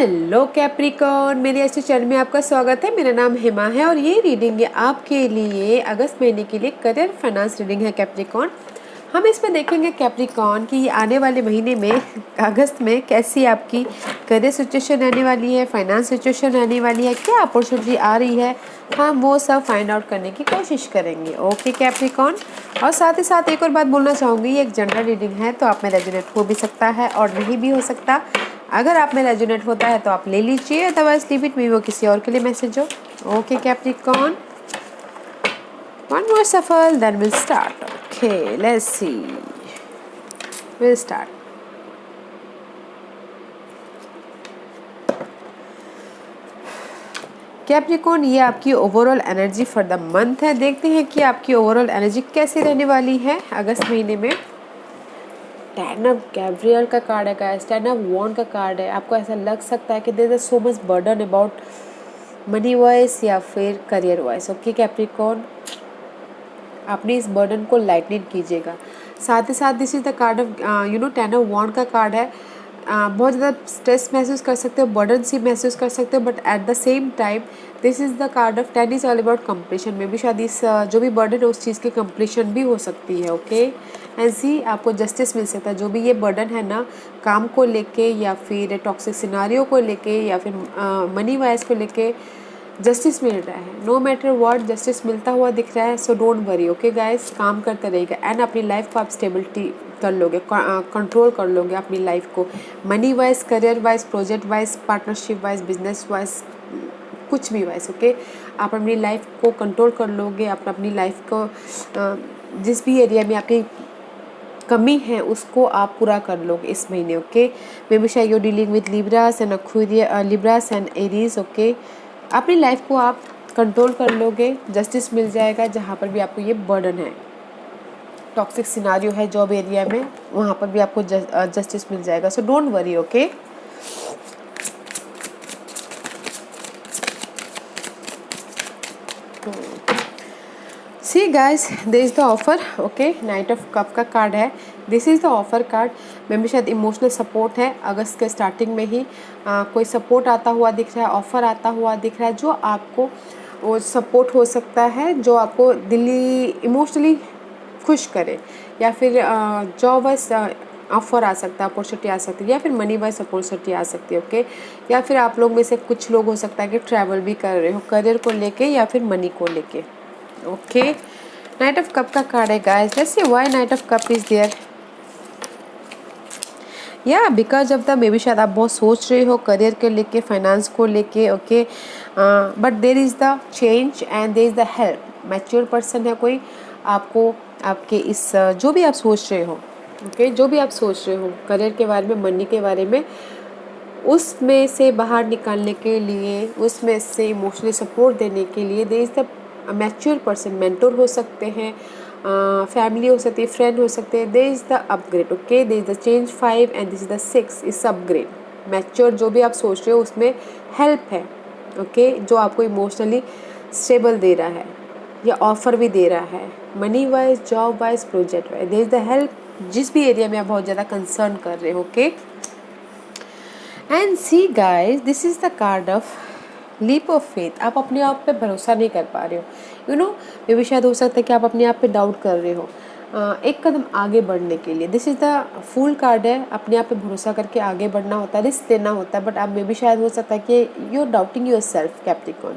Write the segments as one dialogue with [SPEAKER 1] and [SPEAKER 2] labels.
[SPEAKER 1] Hello Capricorn, मेरे अच्छे channel में आपका स्वागत है। मेरा नाम हेमा है और ये रीडिंग है आपके लिए अगस्त महीने के लिए करियर फाइनेंस रीडिंग है कैप्रिकॉर्न। हम इसमें देखेंगे कैप्रिकॉर्न कि आने वाले महीने में अगस्त में कैसी आपकी करियर सिचुएशन रहने वाली है, फाइनेंस सिचुएशन रहने वाली है, क्या अपॉर्चुनिटी आ रही है, हम वो सब फाइंड आउट करने की कोशिश करेंगे। ओके कैप्रिकॉर्न, और साथ ही साथ एक और बात बोलना चाहूँगी, ये एक जनरल रीडिंग है तो आप में रेजोनेट हो भी सकता है और नहीं भी हो सकता। अगर आप में रेजोनेट होता है तो आप ले लीजिए, अदरवाइज लीव इट, वो किसी और के लिए मैसेज हो। Okay Capricorn, one more shuffle, then we'll start. Okay, let's see. We'll start. Capricorn, ये आपकी overall energy for the month है। देखते हैं कि आपकी ओवरऑल एनर्जी कैसी रहने वाली है अगस्त महीने में। टेन ऑफ गैब्रियल का कार्ड है गाइस, टेन ऑफ वॉन्ड का कार्ड है। आपको ऐसा लग सकता है कि there is so much burden about money wise या फिर करियर वाइज। ओके कैप्रिकॉर्न, अपनी इस बर्डन को लाइटनिंग कीजिएगा। साथ ही साथ this is the card of ten of wand का कार्ड है। बहुत ज़्यादा स्ट्रेस महसूस कर सकते हो, बर्डन सी महसूस कर सकते हो, but at the same time this is the card of ten is all about completion. में भी शायद इस जो भी बर्डन है उस चीज़ की कंप्लीशन भी हो सकती है। ओके, एंड सी आपको जस्टिस मिल सकता है। जो भी ये बर्डन है ना, काम को लेके या फिर टॉक्सिक सिनारियो को लेके या फिर मनी वाइज को लेके जस्टिस मिल रहा है। नो मैटर व्हाट, जस्टिस मिलता हुआ दिख रहा है। So don't worry. Okay guys, काम करते रहिएगा एंड अपनी लाइफ को आप स्टेबिलिटी कर लोगे, कंट्रोल कर लोगे अपनी लाइफ को, money wise, career wise, project wise, partnership wise, business wise, कुछ भी वाइज। ओके, आप अपनी लाइफ को कंट्रोल कर लोगे। आप अपनी लाइफ को जिस भी एरिया में आपकी कमी है उसको आप पूरा कर लोगे इस महीने। ओके, मे बी शायद you dealing with Libras and Libras and Aries. Okay, अपनी लाइफ को आप कंट्रोल कर लोगे, जस्टिस मिल जाएगा जहाँ पर भी आपको ये बर्डन है, टॉक्सिक सिनारियो है जॉब एरिया में, वहाँ पर भी आपको जस्टिस मिल जाएगा। So don't worry. Okay, see guys, this is the offer. Okay, knight of cup का कार्ड है, this is the offer card. में भी शायद इमोशनल सपोर्ट है। अगस्त के स्टार्टिंग में ही कोई सपोर्ट आता हुआ दिख रहा है, ऑफर आता हुआ दिख रहा है जो आपको वो सपोर्ट हो सकता है, जो आपको दिली इमोशनली खुश करे, या फिर जॉब वाइज ऑफर आ सकता है, अपॉर्चुनिटी आ सकती है, या फिर मनी वाइज अपॉर्चुनिटी आ सकती है। ओके, या फिर आप लोग में से कुछ लोग हो सकता है कि ट्रैवल भी कर रहे हो करियर को लेके या फिर मनी को लेके। ओके, नाइट ऑफ कप का कार्ड है guys. Let's see why knight of cup is there. या because of the maybe शायद आप बहुत सोच रहे हो करियर के लेके, फाइनेंस को लेके। Okay, but there is the change and there is the help. Mature person है कोई आपको, आपके इस जो भी आप सोच रहे हो, ओके, जो भी आप सोच रहे हो करियर के बारे में, मनी के बारे में, उसमें से बाहर निकालने के लिए, उसमें से इमोशनली सपोर्ट देने के लिए there is the mature person. Mentor हो सकते हैं, फैमिली हो सकती है, फ्रेंड हो सकते हैं। There is the upgrade. Okay, there is the change 5 and this is the 6 इस अपग्रेड। मैच्योर जो भी आप सोच रहे हो उसमें हेल्प है। ओके, जो आपको इमोशनली स्टेबल दे रहा है या ऑफर भी दे रहा है, money wise, job wise, project wise, there is the help जिस भी एरिया में आप बहुत ज़्यादा कंसर्न कर रहे हो। Okay, and see guys, this is the card of leap of faith. आप अपने आप पे भरोसा नहीं कर पा रहे हो, यू नो, मे भी शायद हो सकता है कि आप अपने आप पे डाउट कर रहे हो एक कदम आगे बढ़ने के लिए। This is the fool card है। अपने आप पे भरोसा करके आगे बढ़ना होता है, रिस्क लेना होता है, बट आप मे भी शायद हो सकता है कि you are doubting yourself Capricorn.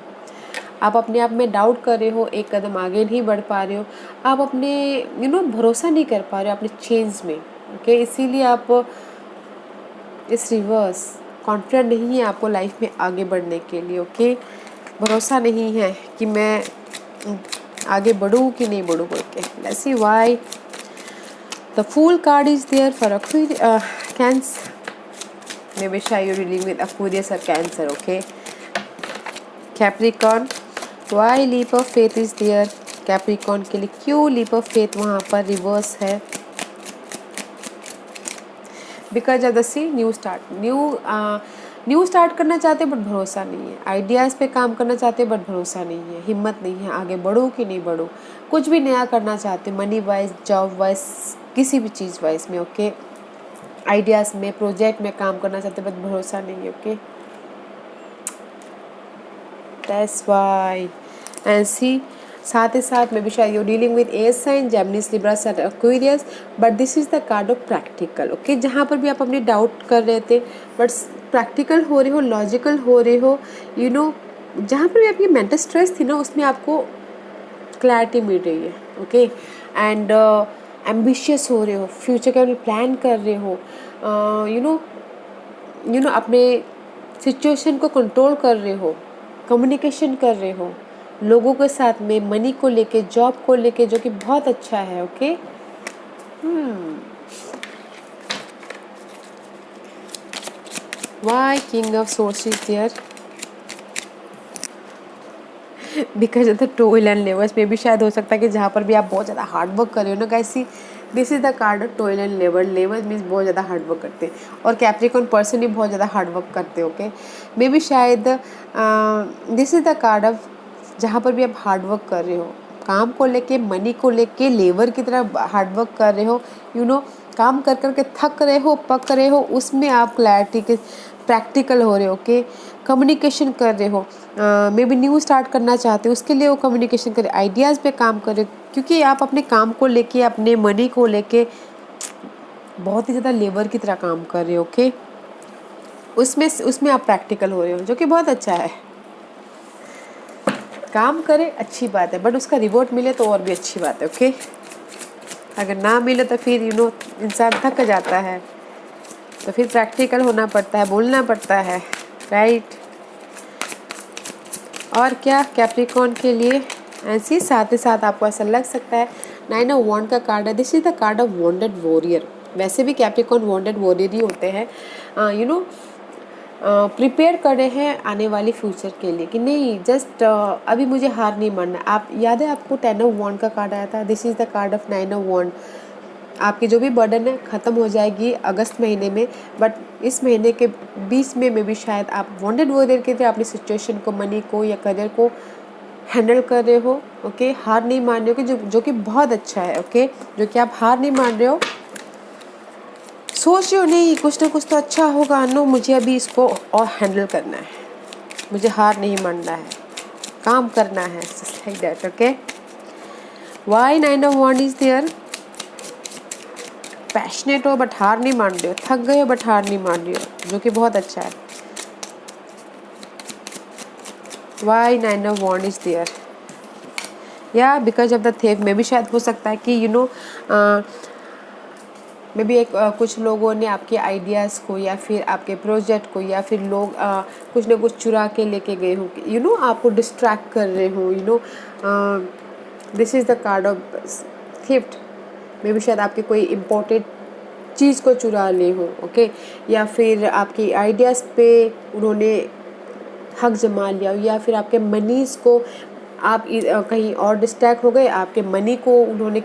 [SPEAKER 1] आप अपने आप में डाउट कर रहे हो, एक कदम आगे नहीं बढ़ पा रहे हो, आप अपने भरोसा नहीं कर पा रहे हो अपने चेंज में। ओके, इसीलिए आप इस रिवर्स कॉन्फिडेंट नहीं है आपको लाइफ में आगे बढ़ने के लिए। ओके, भरोसा नहीं है कि मैं आगे बढ़ूँ कि नहीं बढ़ूँ बोल के। Let's see why the fool card is there for Cancer. Maybe शायद यू डीलिंग विद Aquarius और Cancer. Okay Capricorn, why leap of faith is there. Capricorn के लिए क्यों लीप ऑफ फेथ वहाँ पर रिवर्स है? Because of the see new start, new start करना चाहते हैं बट भरोसा नहीं है, आइडियाज़ पे काम करना चाहते हैं बट भरोसा नहीं है, हिम्मत नहीं है, आगे बढ़ूँ कि नहीं बढ़ूँ, कुछ भी नया करना चाहते हैं, मनी वाइज, जॉब वाइज, किसी भी चीज़ वाइज में। ओके, आइडियाज़ में, प्रोजेक्ट में काम करना चाहते हैं बट भरोसा नहीं है। Okay, that's why. And see साथ ही साथ में भी शायद you dealing with air sign Geminis Libra Aquarius, but this is the card of practical. Okay, जहाँ पर भी आप अपने डाउट कर रहे थे बट प्रैक्टिकल हो रहे हो, लॉजिकल हो रहे हो, यू नो जहाँ पर भी आपकी मेंटल स्ट्रेस थी ना उसमें आपको क्लैरिटी मिल रही है। ओके, एंड एम्बिशियस हो रहे हो, फ्यूचर के लिए प्लान कर रहे हो, यू नो अपने सिचुएशन को कंट्रोल कर रहे हो, कम्युनिकेशन कर रहे हो लोगों के साथ में, मनी को लेके, जॉब को लेके, जो कि बहुत अच्छा है। Okay, why king of source is there because of the toil and labours में भी शायद हो सकता है कि जहाँ पर भी आप बहुत ज़्यादा हार्ड वर्क कर रहे हो ना guys, this is the card of टोil and lever. Lever means बहुत ज़्यादा हार्ड वर्क करते हैं, और कैप्रिकॉर्न पर्सन भी बहुत ज़्यादा हार्ड वर्क करते हैं। ओके, मे बी शायद this is the card of जहाँ पर भी आप हार्ड वर्क कर रहे हो, काम को लेके, मनी को लेके, लेबर की तरह हार्ड वर्क कर रहे हो, काम कर करके थक रहे हो, पक रहे हो, उसमें आप क्लैरिटी के प्रैक्टिकल हो रहे हो। ओके, कम्युनिकेशन कर रहे हो, मे बी न्यू स्टार्ट करना चाहते हो, उसके लिए वो कम्युनिकेशन कर रहे, आइडियाज़ पे काम कर रहे हो, क्योंकि आप अपने काम को लेके, अपने मनी को लेके बहुत ही ज़्यादा लेबर की तरह काम कर रहे हो। ओके, उसमें आप प्रैक्टिकल हो रहे हो, जो कि बहुत अच्छा है। काम करें अच्छी बात है, बट उसका रिवॉर्ड मिले तो और भी अच्छी बात है। ओके, अगर ना मिले तो फिर इंसान थक जाता है, तो फिर प्रैक्टिकल होना पड़ता है, बोलना पड़ता है, राइट। और क्या कैप्रिकॉर्न के लिए ऐसी साथ ही साथ आपको ऐसा लग सकता है 9 ऑफ वॉन्ड का कार्ड है, this is the card of wounded warrior. वैसे भी कैप्रिकॉर्न वॉन्डेड वॉरियर ही होते हैं, प्रिपेयर कर रहे हैं आने वाली फ्यूचर के लिए कि नहीं, जस्ट अभी मुझे हार नहीं मानना। आप याद है आपको 10 ऑफ वॉन्ड का कार्ड आया था, this is the card of 9 of wand. आपकी जो भी बर्डन है ख़त्म हो जाएगी अगस्त महीने में, बट इस महीने के बीच में भी शायद आप वॉन्टेड वॉरियर के लिए अपनी सिचुएशन को, मनी को या करियर को हैंडल कर रहे हो। ओके, हार नहीं मान रहे हो, कि जो कि बहुत अच्छा है। ओके, जो कि आप हार नहीं मान रहे हो, सोच रहे हो नहीं कुछ ना कुछ तो अच्छा होगा, नो मुझे अभी इसको और हैंडल करना है, मुझे हार नहीं मानना है, काम करना है, like that. Okay, why 9 of wand is there, passionate हो बट हार नहीं मान रहे हो, थक गए हो बट हार नहीं मान रहे हो, जो कि बहुत अच्छा है। Why 9 of wand is there, या बिकॉज ऑफ द थेव में भी शायद हो सकता है कि मे बी कुछ लोगों ने आपके आइडियाज़ को या फिर आपके प्रोजेक्ट को या फिर लोग कुछ ना कुछ चुरा के लेके गए हो, आपको डिस्ट्रैक्ट कर रहे हो, this is the card of theft. May be शायद आपके कोई इम्पोर्टेंट चीज़ को चुरा ले हो। ओके, या फिर आपकी आइडियाज़ पे उन्होंने हक जमा लिया हो, या फिर आपके मनीज़ को आप कहीं और डिस्ट्रैक्ट हो गए, आपके मनी को उन्होंने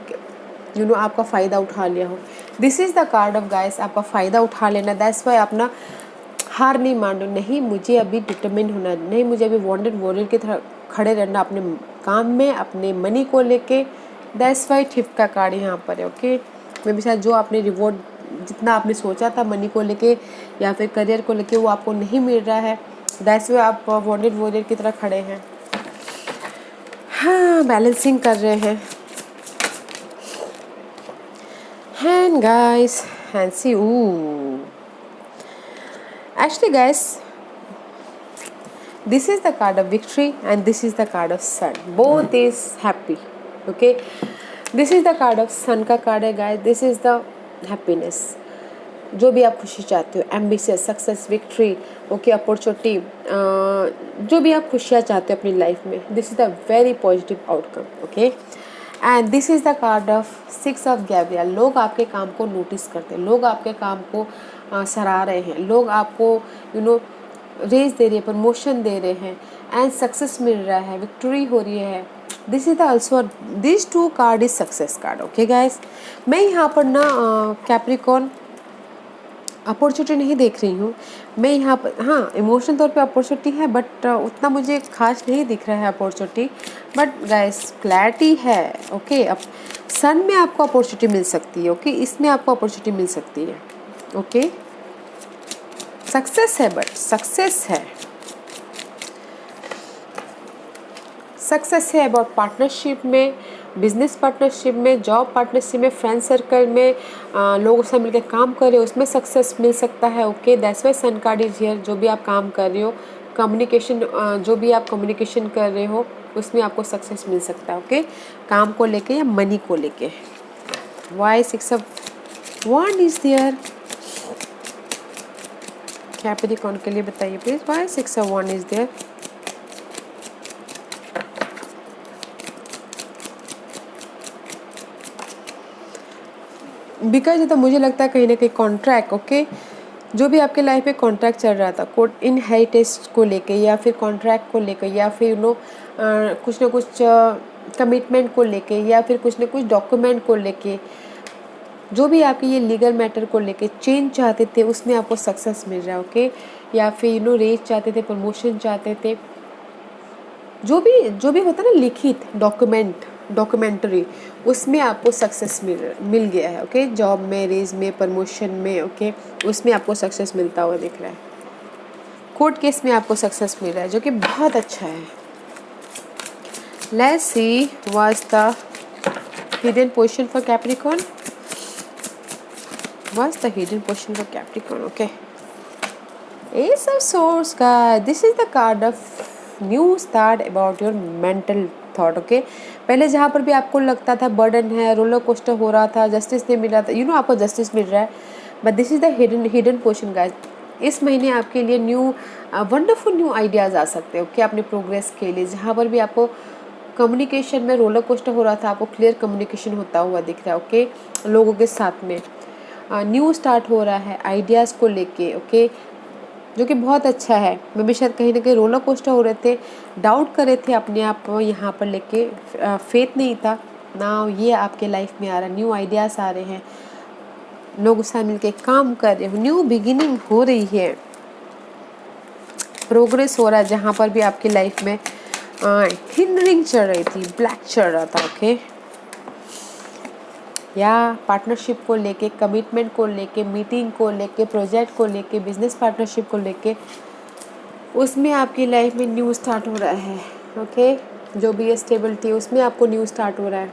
[SPEAKER 1] आपका फ़ायदा उठा लिया हो। This is the card of guys, आपका फ़ायदा उठा लेना। दैट्स वाई अपना हार नहीं मान लो, नहीं मुझे अभी डिटरमिन होना, नहीं मुझे अभी वॉन्टेड वॉरियर की तरह खड़े रहना अपने काम में, अपने मनी को लेके। दैट्स वाई थिफ्ट का कार्ड यहाँ पर है। ओके, मे बी शायद जो आपने रिवॉर्ड जितना आपने सोचा था मनी को लेके या फिर करियर को लेके वो आपको नहीं मिल रहा है, दैट्स वाई आप वॉन्टेड वॉरियर की तरह खड़े हैं। हाँ, बैलेंसिंग कर रहे हैं। And guys, and see, ooh, actually guys, this is the card of victory and this is the card of sun, both is happy. Okay, this is the card of sun का card है guys, this is the happiness, जो भी आप खुशी चाहते हो, ambitious, success, victory, okay, opportunity, जो भी आप खुशियाँ चाहते हो अपनी लाइफ में, this is the very positive outcome. Okay, and this is the card of 6 of Gabriel. लोग आपके काम को नोटिस करते हैं, लोग आपके काम को सराह रहे हैं, लोग आपको रेज दे रहे हैं, प्रमोशन दे रहे हैं, एंड सक्सेस मिल रहा है, विक्ट्री हो रही है। This is the also, this 2 card is success card. Okay guys, मैं यहाँ पर ना कैप्रिकॉर्न अपॉर्चुनिटी नहीं देख रही हूँ मैं यहाँ पर। हाँ, इमोशनल तौर पे अपॉर्चुनिटी है, बट उतना मुझे खास नहीं दिख रहा है अपॉर्चुनिटी, बट गाइस क्लैरिटी है। ओके, अब सन में आपको अपॉर्चुनिटी मिल सकती है। ओके, इसमें आपको अपॉर्चुनिटी मिल सकती है। ओके, सक्सेस है, बट सक्सेस है। सक्सेस है अबाउट पार्टनरशिप में, बिजनेस पार्टनरशिप में, जॉब पार्टनरशिप में, फ्रेंड सर्कल में, लोगों से मिलकर काम कर रहे हो उसमें सक्सेस मिल सकता है। Okay, that's why sun card is here. जो भी आप काम कर रहे हो, कम्युनिकेशन, जो भी आप कम्युनिकेशन कर रहे हो उसमें आपको सक्सेस मिल सकता है। ओके, काम को लेके या मनी को लेके। Why 6 of wand is there. Capricorn के लिए बताइए please, why 6 of wand is there. Because तो मुझे लगता है कहीं ना कहीं कॉन्ट्रैक्ट, ओके, जो भी आपके लाइफ में कॉन्ट्रैक्ट चल रहा था, कोर्ट इनहेरिटेंस को लेके या फिर कॉन्ट्रैक्ट को लेके या फिर कुछ ना कुछ कमिटमेंट को लेके या फिर कुछ ना कुछ डॉक्यूमेंट को लेके, जो भी आपके ये लीगल मैटर को लेके चेंज चाहते थे उसमें आपको सक्सेस मिल रहा है। ओके, या फिर रेज चाहते थे, प्रमोशन चाहते थे, जो भी होता है ना लिखित डॉक्यूमेंट्री, उसमें आपको सक्सेस मिल गया है। ओके, जॉब में, रेज में, प्रमोशन में, ओके, उसमें आपको सक्सेस मिलता हुआ दिख रहा है। कोर्ट केस में आपको सक्सेस मिल रहा है जो कि बहुत अच्छा है। Let's see what's the hidden position for Capricorn. What's the hidden position for Capricorn? Okay, ace of swords का, this is the card of new start about your mental thought. Okay, पहले जहाँ पर भी आपको लगता था बर्डन है, roller coaster हो रहा था, जस्टिस नहीं मिल रहा था, आपको जस्टिस मिल रहा है। But this is the hidden portion guys. इस महीने आपके लिए वंडरफुल न्यू आइडियाज़ आ सकते हैं। ओके, अपने प्रोग्रेस के लिए जहाँ पर भी आपको कम्युनिकेशन में रोलर कोस्टर हो रहा था, आपको क्लियर कम्युनिकेशन होता हुआ दिख रहा है। ओके, लोगों के साथ में न्यू स्टार्ट हो रहा है आइडियाज़ को लेके। ओके, जो कि बहुत अच्छा है। मैं भी शायद कहीं ना कहीं रोलर कोस्टर हो रहे थे, डाउट कर रहे थे अपने आप को यहाँ पर लेके, फेथ नहीं था ना, ये आपके लाइफ में आ रहा है, न्यू आइडियाज़ आ रहे हैं, लोगों से मिलके काम कर रहे हो, न्यू बिगिनिंग हो रही है, प्रोग्रेस हो रहा है। जहाँ पर भी आपकी लाइफ में हिंडरिंग चल रही थी, ब्लैक चल रहा था। ओके, या पार्टनरशिप को लेके, कमिटमेंट को लेके, मीटिंग को लेके, प्रोजेक्ट को लेके, बिजनेस पार्टनरशिप को लेके, उसमें आपकी लाइफ में न्यू स्टार्ट हो रहा है। ओके, जो भी स्टेबिलिटी उसमें आपको न्यू स्टार्ट हो रहा है।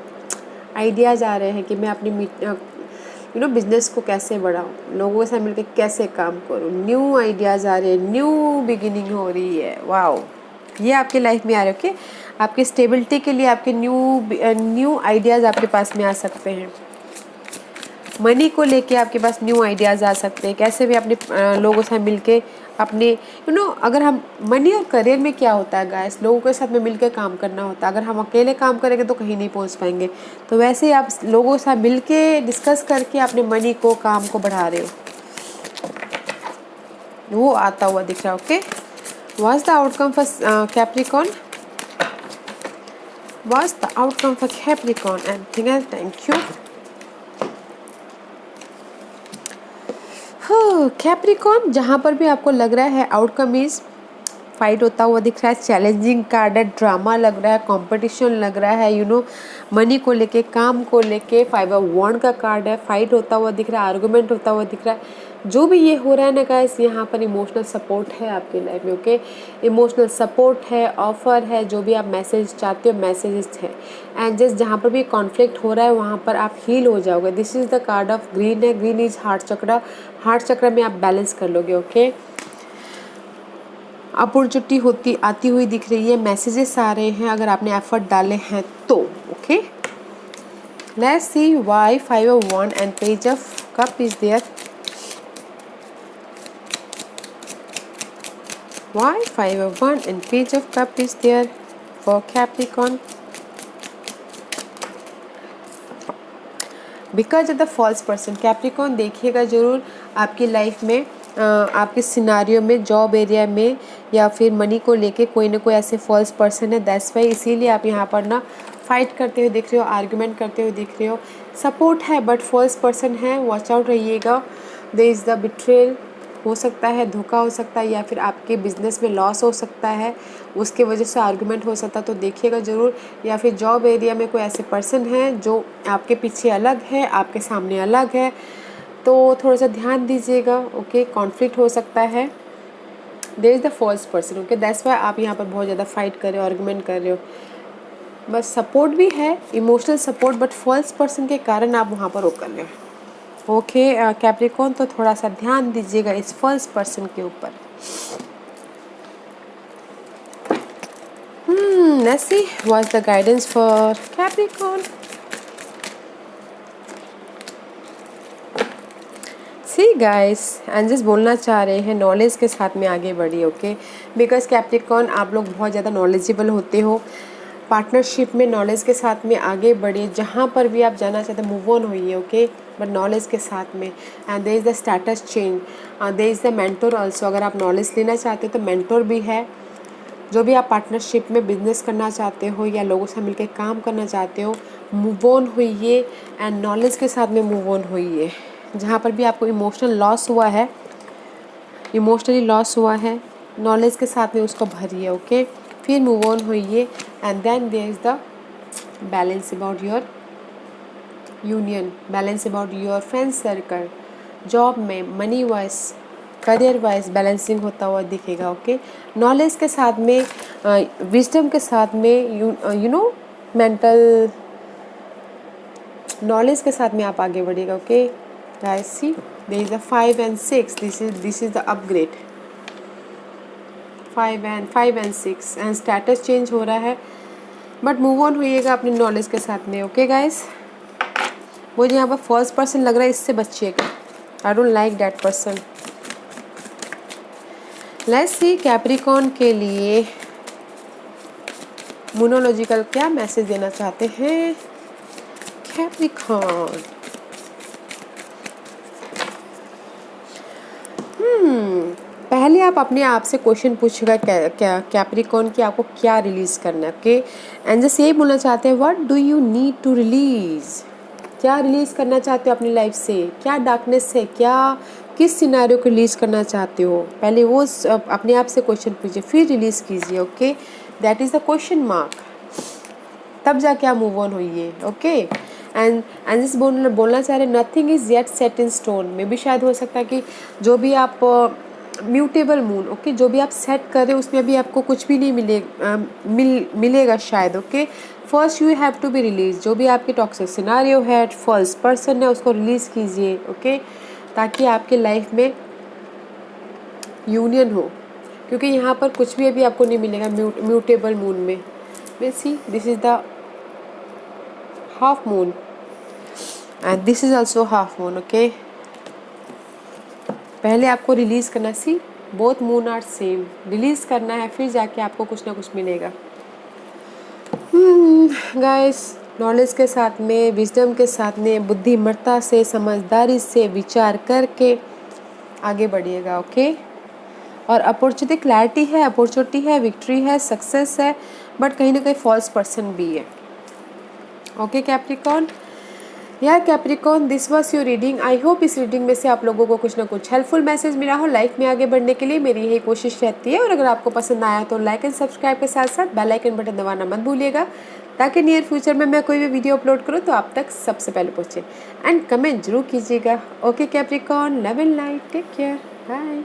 [SPEAKER 1] आइडियाज़ आ रहे हैं कि मैं अपनी बिजनेस को कैसे बढ़ाऊँ, लोगों से मिलकर कैसे काम करूँ, न्यू आइडियाज़ आ रहे हैं, न्यू बिगिनिंग हो रही है। वाओ, ये आपकी लाइफ में आ रहे हैं। ओके, आपके स्टेबिलिटी के लिए आपके न्यू आइडियाज़ आपके पास में आ सकते हैं। मनी को लेके आपके पास न्यू आइडियाज़ आ सकते हैं, कैसे भी अपने लोगों से मिलके अपने अगर हम मनी और करियर में क्या होता है गाइस, लोगों के साथ में मिलकर काम करना होता है। अगर हम अकेले काम करेंगे तो कहीं नहीं पहुंच पाएंगे, तो वैसे ही आप लोगों के साथ मिलके डिस्कस करके अपने मनी को, काम को बढ़ा रहे हो, वो आता हुआ दिख रहा है। Okay, what's the outcome for Capricorn? What's the outcome for Capricorn? Anything else? Thank you. Capricorn, जहाँ पर भी आपको लग रहा है आउटकम इज फाइट होता हुआ दिख रहा है, चैलेंजिंग कार्ड है, ड्रामा लग रहा है, कंपटीशन लग रहा है, मनी को लेके, काम को लेके, 5 ऑफ वॉन्ड का कार्ड है, फाइट होता हुआ दिख रहा है, आर्गुमेंट होता हुआ दिख रहा है। जो भी ये हो रहा है ना गाइस, यहाँ पर इमोशनल सपोर्ट है आपकी लाइफ में। ओके, इमोशनल सपोर्ट है, ऑफर है, जो भी आप मैसेज चाहते हो मैसेजेस है। एंड जस्ट जहाँ पर भी कॉन्फ्लिक्ट हो रहा है वहाँ पर आप हील हो जाओगे। This is the card of green है, ग्रीन इज हार्ट चक्र, हार्ट चक्र में आप बैलेंस कर लोगे। ओके, अपॉर्चुनिटी आती हुई दिख रही है, मैसेजेस आ रहे हैं अगर आपने एफर्ट डाले हैं तो। Okay, let's see why 5 of wand and page of cup is there. Why 5 of Wands and Page of Cup is there for Capricorn? Because of the false person. Capricorn देखिएगा ज़रूर आपकी लाइफ में, आपके scenario में, job area में या फिर money को लेके कोई ना कोई ऐसे फॉल्स पर्सन है। दैट्स वाई इसीलिए आप यहाँ पर ना फाइट करते हुए दिख रहे हो, आर्गुमेंट करते हुए दिख रहे हो। सपोर्ट है बट फॉल्स पर्सन है, वॉच आउट रहिएगा। देयर इज़ द बिट्रेयल हो सकता है, धोखा हो सकता है, या फिर आपके बिजनेस में लॉस हो सकता है, उसके वजह से आर्गुमेंट हो सकता है, तो देखिएगा ज़रूर। या फिर जॉब एरिया में कोई ऐसे पर्सन है जो आपके पीछे अलग है, आपके सामने अलग है, तो थोड़ा सा ध्यान दीजिएगा। ओके, कॉन्फ्लिक्ट हो सकता है। There is the false person. Okay, that's why आप यहाँ पर बहुत ज़्यादा फाइट कर रहे हो, आर्गुमेंट कर रहे हो। बस सपोर्ट भी है, emotional support, but false person के कारण आप वहाँ पर रोक रहे हैं। ओके कैप्रिकॉर्न, तो थोड़ा सा ध्यान दीजिएगा इस फॉल्स पर्सन के ऊपर। Let's see what's the guidance for Capricorn. See guys angels बोलना चाह रहे हैं नॉलेज के साथ में आगे बढ़िए, ओके, बिकॉज कैप्रिकॉर्न आप लोग बहुत ज़्यादा नॉलेजेबल होते हो। पार्टनरशिप में नॉलेज के साथ में आगे बढ़िए, जहाँ पर भी आप जाना चाहते हैं मूव ऑन होइए, ओके, बट नॉलेज के साथ में। And there is the status change, there is the mentor also. अगर आप नॉलेज लेना चाहते हो तो मेंटोर भी है। जो भी आप पार्टनरशिप में बिजनेस करना चाहते हो या लोगों से मिलकर काम करना चाहते हो, मूव ऑन होइए एंड नॉलेज के साथ में मूव ऑन होइए। जहाँ पर भी आपको इमोशनल लॉस हुआ है, इमोशनली लॉस हुआ है, नॉलेज के साथ में उसको भरिए, ओके, फिर मूव ऑन होइए। And then there is the balance about your union, balance about your friend circle, job में, money wise, career wise balancing होता हुआ दिखेगा, ओके। नॉलेज के साथ में, विजडम के साथ में, यू नो मेंटल नॉलेज के साथ में आप आगे बढ़िएगा, okay guys. See there is a 5 and 6, this is the upgrade, 5 and 6 and status change हो रहा है, बट मूव ऑन होइएगा अपनी नॉलेज के साथ में, ओके गाइस। मुझे यहाँ पर फर्स्ट पर्सन लग रहा है, इससे बचिएगा, I don't like that person. Let's see Capricorn के लिए मोनोलॉजिकल क्या मैसेज देना चाहते हैं कैप्रिकॉर्न। पहले आप अपने आप से क्वेश्चन पूछेगा क्या कैप्रिकॉर्न कि आपको क्या रिलीज करना है, ओके। एंड जस्ट यही बोलना चाहते हैं, what do you need to release, क्या रिलीज करना चाहते हो अपनी लाइफ से, क्या डार्कनेस है, क्या किस सिनेरियो को रिलीज करना चाहते हो, पहले वो अपने आप से क्वेश्चन पूछिए, फिर रिलीज कीजिए, okay. That is the question mark, तब जाके आप मूव ऑन होइए, ओके। एंड जिस बोलना चाह रहे, nothing is yet set in stone, में भी शायद हो सकता है कि जो भी आप म्यूटेबल मून, ओके, जो भी आप सेट कर रहे हो उसमें भी आपको कुछ भी नहीं मिलेगा शायद, okay. First you have to be release, जो भी आपके टॉक्सिक सिनारियो है, फॉल्स पर्सन है, उसको रिलीज कीजिए, ओके, ताकि आपके लाइफ में यूनियन हो, क्योंकि यहाँ पर कुछ भी अभी आपको नहीं मिलेगा म्यूटेबल मून में। See this is the half moon and this is also half moon, okay. पहले आपको रिलीज करना, see both moon are same, release करना है, फिर जाके आपको कुछ ना कुछ मिलेगा। गाइस नॉलेज के साथ में, विजडम के साथ में, बुद्धिमत्ता से, समझदारी से विचार करके आगे बढ़िएगा, ओके। और अपॉर्चुनिटी क्लैरिटी है, अपॉर्चुनिटी है, विक्ट्री है, सक्सेस है, बट कहीं ना कहीं फॉल्स पर्सन भी है, ओके कैप्रिकॉर्न। यार Capricorn, this was your reading. I hope इस रीडिंग में से आप लोगों को कुछ ना कुछ हेल्पफुल मैसेज मिला हो। लाइफ में आगे बढ़ने के लिए मेरी यही कोशिश रहती है, और अगर आपको पसंद आया तो लाइक एंड सब्सक्राइब के साथ साथ बेल आइकन बटन दबाना मत भूलिएगा, ताकि नियर फ्यूचर में मैं कोई भी वीडियो अपलोड करूँ तो आप तक सबसे पहले पहुँचे। एंड कमेंट जरूर कीजिएगा, okay Capricorn. Love and light, take care, bye.